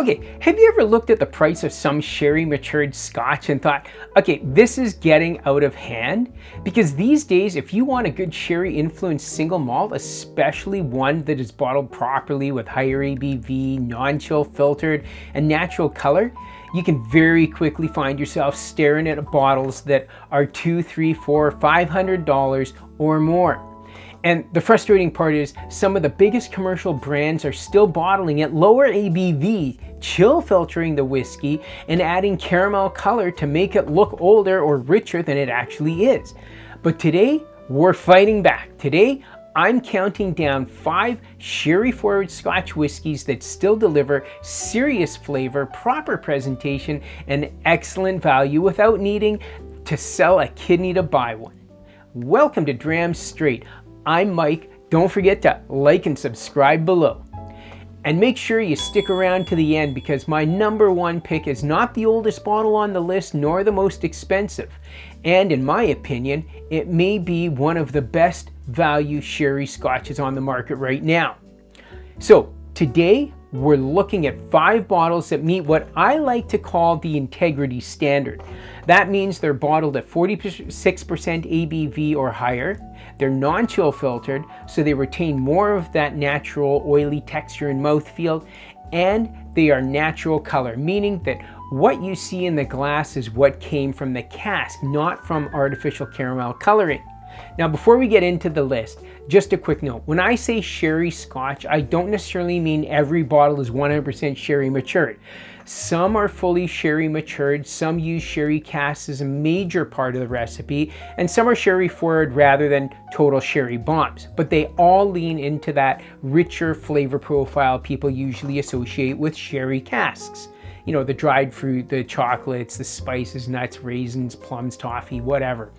Okay, have you ever looked at the price of some sherry matured Scotch and thought, okay, this is getting out of hand? Because these days, if you want a good sherry influenced single malt, especially one that is bottled properly with higher ABV, non-chill filtered, and natural color, you can very quickly find yourself staring at bottles that are $200, $300, $400, $500 or more. And the frustrating part is some of the biggest commercial brands are still bottling at lower ABV, chill filtering the whiskey, and adding caramel color to make it look older or richer than it actually is. But today, we're fighting back. Today, I'm counting down 5 sherry-forward Scotch whiskies that still deliver serious flavor, proper presentation, and excellent value without needing to sell a kidney to buy one. Welcome to Dram Straight. I'm Mike. Don't forget to like and subscribe below. And make sure you stick around to the end because my number one pick is not the oldest bottle on the list nor the most expensive. And in my opinion, it may be one of the best value sherry scotches on the market right now. So today we're looking at 5 bottles that meet what I like to call the integrity standard. That means they're bottled at 46% ABV or higher. They're non-chill filtered, so they retain more of that natural oily texture and mouthfeel, and they are natural color, meaning that what you see in the glass is what came from the cask, not from artificial caramel coloring. Now, before we get into the list, just a quick note. When I say sherry scotch, I don't necessarily mean every bottle is 100% sherry matured. Some are fully sherry matured, some use sherry casks as a major part of the recipe, and some are sherry forward rather than total sherry bombs. But they all lean into that richer flavor profile people usually associate with sherry casks. You know, the dried fruit, the chocolates, the spices, nuts, raisins, plums, toffee, whatever.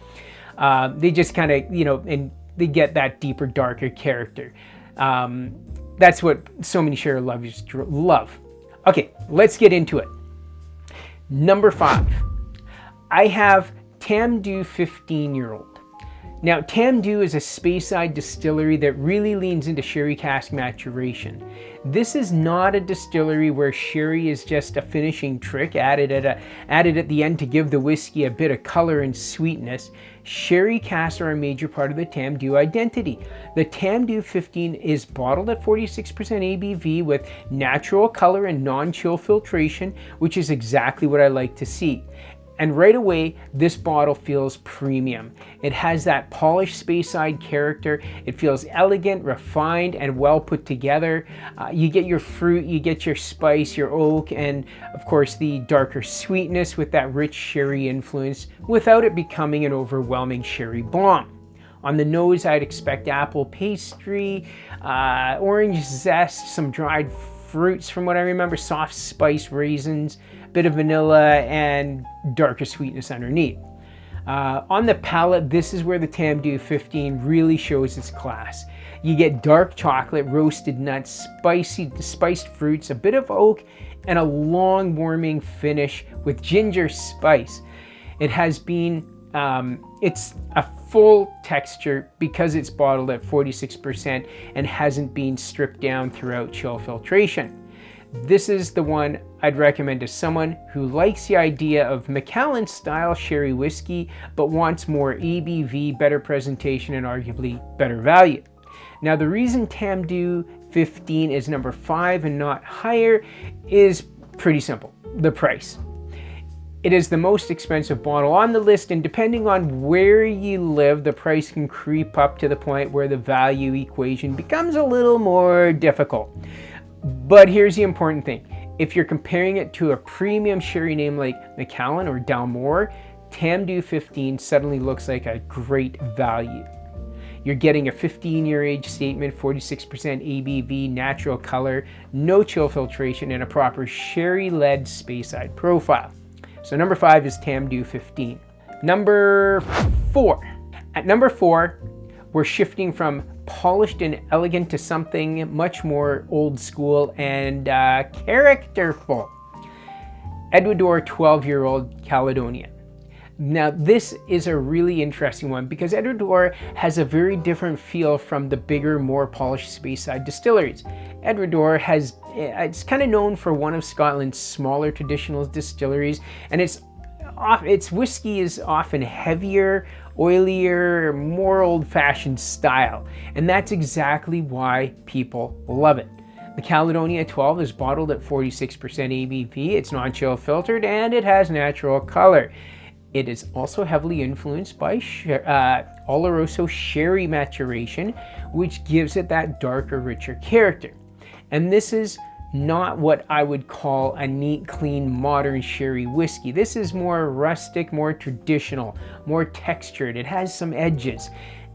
They just kind of, you know, and they get that deeper, darker character. That's what so many sherry lovers love. Okay, let's get into it. Number 5, I have Tamdhu 15-year-old. Now, Tamdhu is a Speyside distillery that really leans into sherry cask maturation. This is not a distillery where sherry is just a finishing trick added at the end to give the whiskey a bit of color and sweetness. Sherry casks are a major part of the Tamdhu identity. The Tamdhu 15 is bottled at 46% ABV with natural color and non-chill filtration, which is exactly what I like to see. And right away, this bottle feels premium. It has that polished Speyside character. It feels elegant, refined, and well put together. You get your fruit, you get your spice, your oak, and of course the darker sweetness with that rich sherry influence without it becoming an overwhelming sherry bomb. On the nose, I'd expect apple pastry, orange zest, some dried fruits from what I remember, soft spice raisins, bit of vanilla, and darker sweetness underneath. On the palate, this is where the Tamdhu 15 really shows its class. You get dark chocolate, roasted nuts, spiced fruits, a bit of oak, and a long warming finish with ginger spice. It has been, it's a full texture because it's bottled at 46% and hasn't been stripped down throughout chill filtration. This is the one I'd recommend to someone who likes the idea of Macallan style sherry whiskey but wants more ABV, better presentation, and arguably better value. Now, the reason Tamdhu 15 is number 5 and not higher is pretty simple: the price. It is the most expensive bottle on the list, and depending on where you live, the price can creep up to the point where the value equation becomes a little more difficult. But here's the important thing. If you're comparing it to a premium sherry name like Macallan or Dalmore, Tamdhu 15 suddenly looks like a great value. You're getting a 15-year age statement, 46% ABV, natural color, no chill filtration, and a proper sherry-led Speyside profile. So number 5 is Tamdhu 15. Number 4. At number 4, we're shifting from polished and elegant to something much more old school and characterful. Edradour 12-year-old Caledonia. Now, this is a really interesting one because Edradour has a very different feel from the bigger, more polished Speyside distilleries. Edradour it's kind of known for one of Scotland's smaller traditional distilleries, and its whiskey is often heavier, oilier, more old-fashioned style, and that's exactly why people love it. The Caledonia 12 is bottled at 46% ABV, it's non-chill filtered, and it has natural color. It is also heavily influenced by Oloroso sherry maturation, which gives it that darker, richer character. And this is not what I would call a neat, clean, modern sherry whiskey. This is more rustic, more traditional, more textured. It has some edges.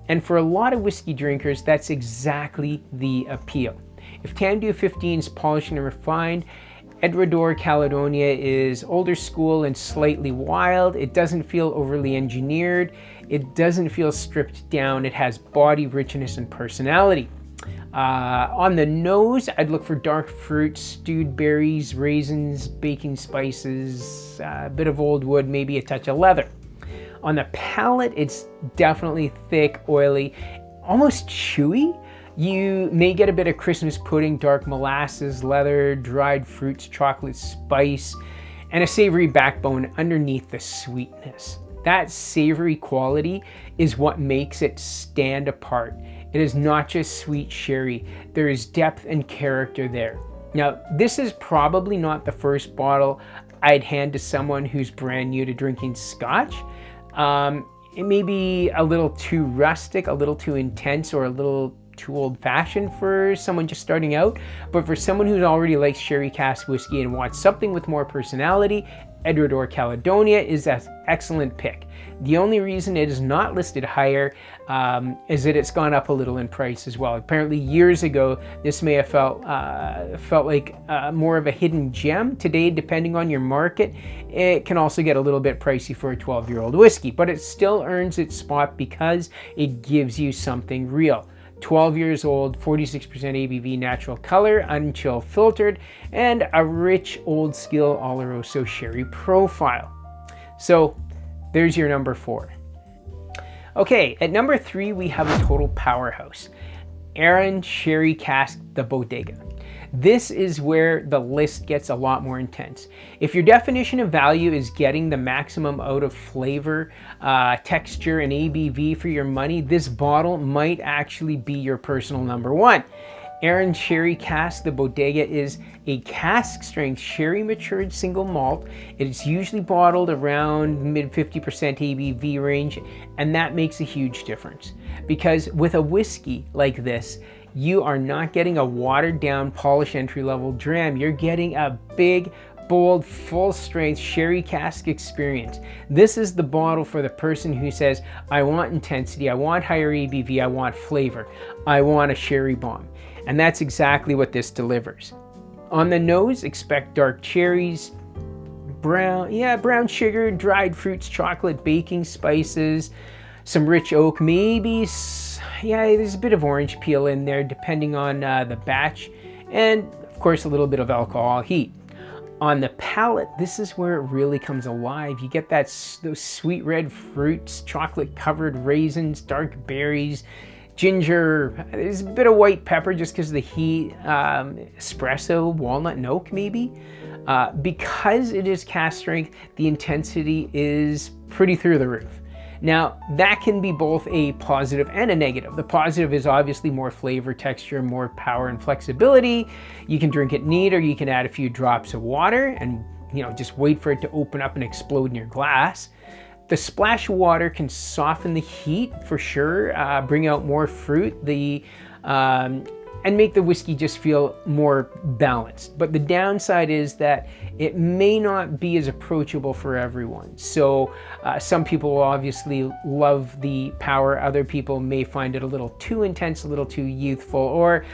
And for a lot of whiskey drinkers, that's exactly the appeal. If Tamdhu 15 is polished and refined, Edradour Caledonia is older school and slightly wild. It doesn't feel overly engineered. It doesn't feel stripped down. It has body, richness, and personality. On the nose, I'd look for dark fruits, stewed berries, raisins, baking spices, a bit of old wood, maybe a touch of leather. On the palate, it's definitely thick, oily, almost chewy. You may get a bit of Christmas pudding, dark molasses, leather, dried fruits, chocolate, spice, and a savory backbone underneath the sweetness. That savory quality is what makes it stand apart. It is not just sweet sherry. There is depth and character there. Now, this is probably not the first bottle I'd hand to someone who's brand new to drinking Scotch. It may be a little too rustic, a little too intense, or a little too old-fashioned for someone just starting out, but for someone who already likes sherry-cask whiskey and wants something with more personality, Edradour Caledonia is an excellent pick. The only reason it is not listed higher is that it's gone up a little in price as well. Apparently years ago, this may have felt like more of a hidden gem. Today, depending on your market, it can also get a little bit pricey for a 12-year-old whiskey, but it still earns its spot because it gives you something real. 12 years old, 46% ABV, natural color, unchill filtered, and a rich old skill Oloroso sherry profile. So there's your number 4. Okay, at number 3 we have a total powerhouse, Arran Sherry-Cask the Bodega. This is where the list gets a lot more intense. If your definition of value is getting the maximum out of flavor, texture, and ABV for your money, this bottle might actually be your personal number 1. Arran Sherry-Cask the Bodega is a cask strength sherry matured single malt. It is usually bottled around mid 50% ABV range, and that makes a huge difference. Because with a whiskey like this, you are not getting a watered down polished entry level dram. You're getting a big, bold, full strength sherry cask experience. This is the bottle for the person who says, I want intensity, I want higher ABV, I want flavor, I want a sherry bomb. And that's exactly what this delivers. On the nose, expect dark cherries, brown sugar, dried fruits, chocolate, baking spices, some rich oak, maybe, there's a bit of orange peel in there depending on the batch, and of course a little bit of alcohol heat. On the palate, this is where it really comes alive. You get those sweet red fruits, chocolate covered raisins, dark berries, ginger, there's a bit of white pepper just because of the heat, espresso, walnut and oak maybe. Because it is cask strength, the intensity is pretty through the roof. Now, that can be both a positive and a negative. The positive is obviously more flavor, texture, more power and flexibility. You can drink it neat, or you can add a few drops of water and just wait for it to open up and explode in your glass. The splash of water can soften the heat for sure, bring out more fruit, and make the whiskey just feel more balanced. But the downside is that it may not be as approachable for everyone. So some people will obviously love the power. Other people may find it a little too intense, a little too youthful, or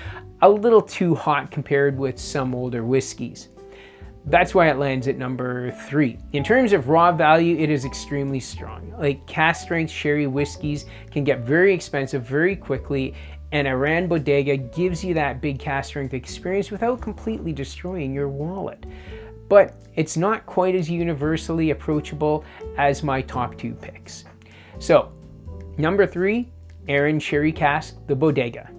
a little too hot compared with some older whiskeys. That's why it lands at number 3. In terms of raw value, it is extremely strong. Like cask strength sherry whiskeys can get very expensive very quickly, and Arran Bodega gives you that big cask strength experience without completely destroying your wallet. but it's not quite as universally approachable as my top 2 picks. So, number 3, Arran sherry-cask, the Bodega.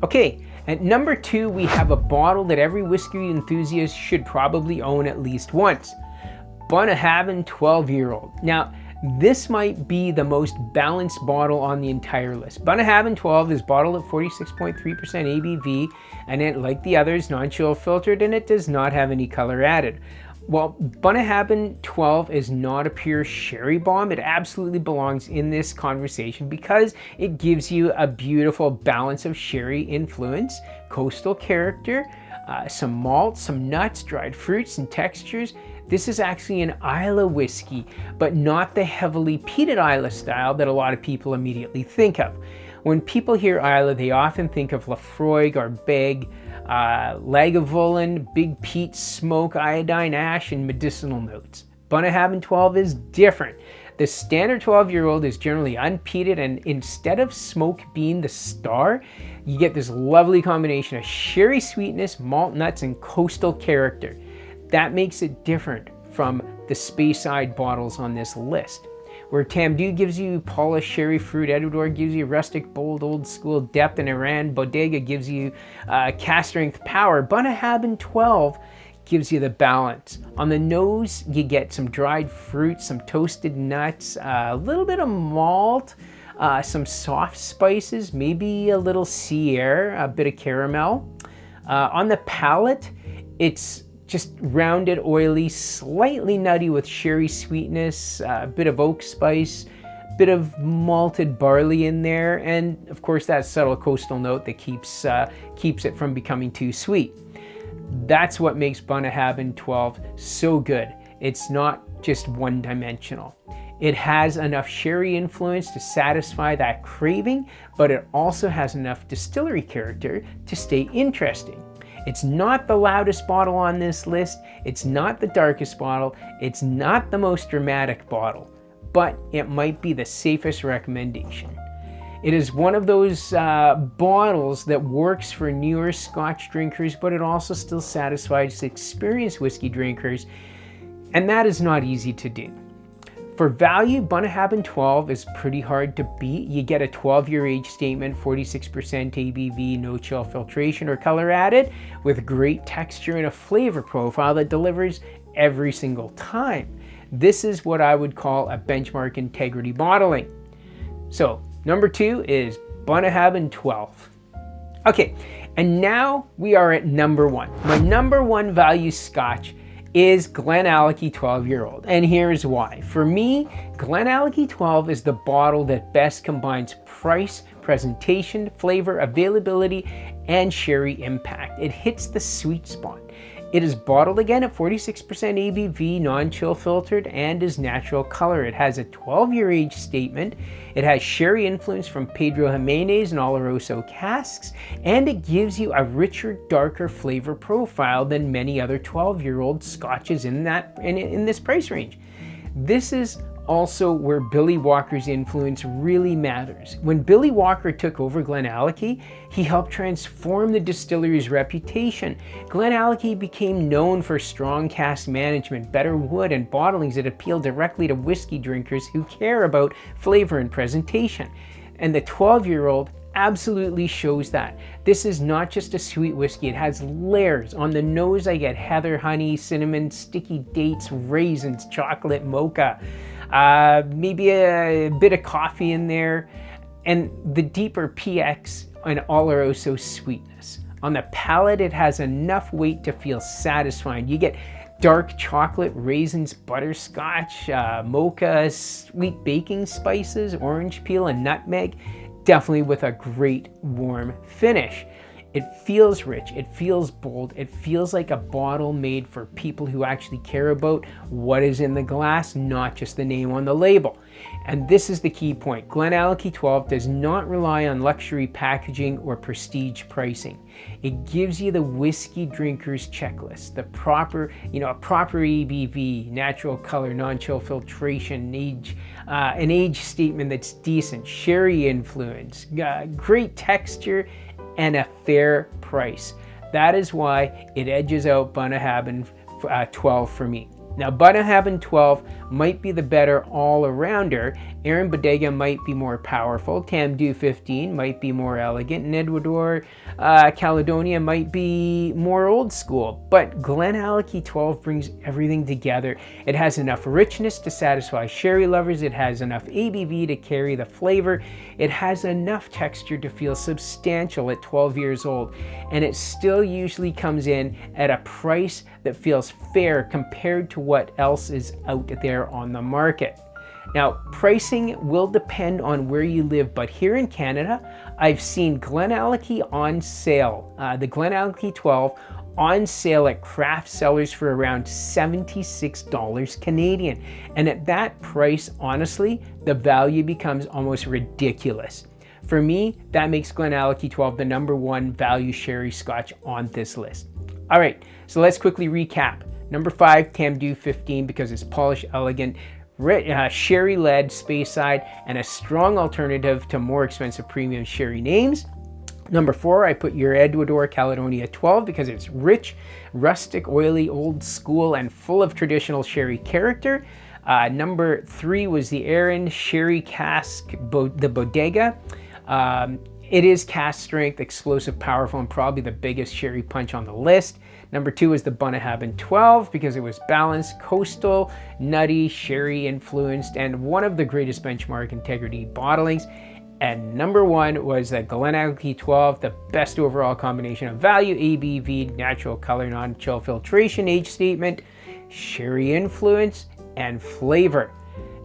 Okay, at number 2, we have a bottle that every whiskey enthusiast should probably own at least once. Bunnahabhain 12-year-old. Now, this might be the most balanced bottle on the entire list. Bunnahabhain 12 is bottled at 46.3% ABV, and it, like the others, non-chill filtered, and it does not have any color added. While Bunnahabhain 12 is not a pure sherry bomb, it absolutely belongs in this conversation because it gives you a beautiful balance of sherry influence, coastal character, some malt, some nuts, dried fruits, and textures. This is actually an Islay whiskey, but not the heavily peated Islay style that a lot of people immediately think of. When people hear Islay, they often think of Laphroaig or Beg, Lagavulin, big peat, smoke, iodine, ash, and medicinal notes. Bunnahabhain 12 is different. The standard 12-year-old is generally unpeated, and instead of smoke being the star, you get this lovely combination of sherry sweetness, malt nuts, and coastal character. That makes it different from the Speyside bottles on this list. Where Tamdhu gives you polished sherry fruit, Edradour gives you rustic, bold, old school depth, and Arran Bodega gives you cask strength power, Bunnahabhain 12 gives you the balance. On the nose, you get some dried fruit, some toasted nuts, a little bit of malt, some soft spices, maybe a little sea air, a bit of caramel. On the palate, it's just rounded, oily, slightly nutty with sherry sweetness, a bit of oak spice, bit of malted barley in there, and of course that subtle coastal note that keeps it from becoming too sweet. That's what makes Bunnahabhain 12 so good. It's not just one-dimensional. It has enough sherry influence to satisfy that craving, but it also has enough distillery character to stay interesting. It's not the loudest bottle on this list, it's not the darkest bottle, it's not the most dramatic bottle, but it might be the safest recommendation. It is one of those bottles that works for newer Scotch drinkers, but it also still satisfies experienced whiskey drinkers, and that is not easy to do. For value, Bunnahabhain 12 is pretty hard to beat. You get a 12-year age statement, 46% ABV, no chill filtration or color added, with great texture and a flavor profile that delivers every single time. This is what I would call a benchmark integrity bottling. So, number 2 is Bunnahabhain 12. Okay, and now we are at number 1. My number 1 value Scotch is GlenAllachie 12-year-old, and here's why. For me, GlenAllachie 12 is the bottle that best combines price, presentation, flavor, availability, and sherry impact. It hits the sweet spot. It is bottled again at 46% ABV, non-chill filtered, and is natural color. It has a 12-year age statement. It has sherry influence from Pedro Ximénez and Oloroso casks, and it gives you a richer, darker flavor profile than many other 12-year-old Scotches in this price range. This is also where Billy Walker's influence really matters. When Billy Walker took over GlenAllachie, he helped transform the distillery's reputation. GlenAllachie became known for strong cask management, better wood, and bottlings that appeal directly to whiskey drinkers who care about flavor and presentation. And the 12-year-old absolutely shows that. This is not just a sweet whiskey, it has layers. On the nose, I get heather, honey, cinnamon, sticky dates, raisins, chocolate, mocha, maybe a bit of coffee in there, and the deeper PX and Oloroso sweetness. On the palate, it has enough weight to feel satisfying. You get dark chocolate, raisins, butterscotch, mocha, sweet baking spices, orange peel, and nutmeg, definitely with a great warm finish. It feels rich, it feels bold, it feels like a bottle made for people who actually care about what is in the glass, not just the name on the label. And this is the key point. GlenAllachie 12 does not rely on luxury packaging or prestige pricing. It gives you the whiskey drinker's checklist, the proper, a proper ABV, natural color, non-chill filtration, an age statement that's decent, sherry influence, great texture, and a fair price. That is why it edges out Bunnahabhain 12 for me. Now, Bunnahabhain 12 might be the better all-arounder. Arran Bodega might be more powerful. Tamdhu 15 might be more elegant. And Edradour Caledonia might be more old school. But GlenAllachie 12 brings everything together. It has enough richness to satisfy sherry lovers. It has enough ABV to carry the flavor. It has enough texture to feel substantial at 12 years old. And it still usually comes in at a price that feels fair compared to what else is out there on the market. Now, pricing will depend on where you live, but here in Canada, I've seen GlenAllachie on sale, the GlenAllachie 12 on sale at craft sellers for around $76 Canadian. And at that price, honestly, the value becomes almost ridiculous. For me, that makes GlenAllachie 12 the #1 value sherry Scotch on this list. All right, so let's quickly recap. Number 5, Tamdhu 15, because it's polished, elegant, sherry-led, Speyside, and a strong alternative to more expensive premium sherry names. Number 4, I put your Edradour Caledonia 12 because it's rich, rustic, oily, old school, and full of traditional sherry character. Number 3 was the Arran sherry-cask, the Bodega. It is cask strength, explosive, powerful, and probably the biggest sherry punch on the list. Number 2 is the Bunnahabhain 12 because it was balanced, coastal, nutty, sherry influenced, and one of the greatest benchmark integrity bottlings. And number 1 was the GlenAllachie 12, the best overall combination of value, ABV, natural color, non-chill filtration, age statement, sherry influence, and flavor.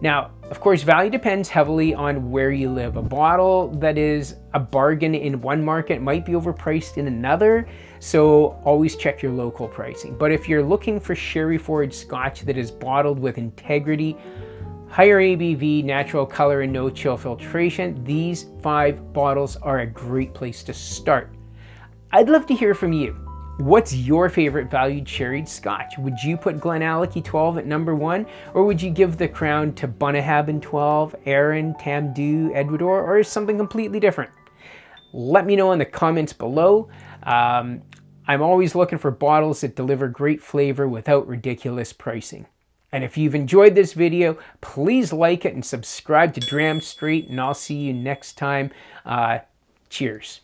Now, of course, value depends heavily on where you live. A bottle that is a bargain in one market might be overpriced in another, so always check your local pricing. But if you're looking for sherry-forward Scotch that is bottled with integrity, higher ABV, natural color, and no chill filtration, these 5 bottles are a great place to start. I'd love to hear from you. What's your favorite valued sherried Scotch? Would you put GlenAllachie 12 at #1, or would you give the crown to Bunnahabhain 12, Arran, Tamdhu, Edradour, or something completely different? Let me know in the comments below. I'm always looking for bottles that deliver great flavor without ridiculous pricing. And if you've enjoyed this video, please like it and subscribe to Dram Straight, and I'll see you next time. Cheers.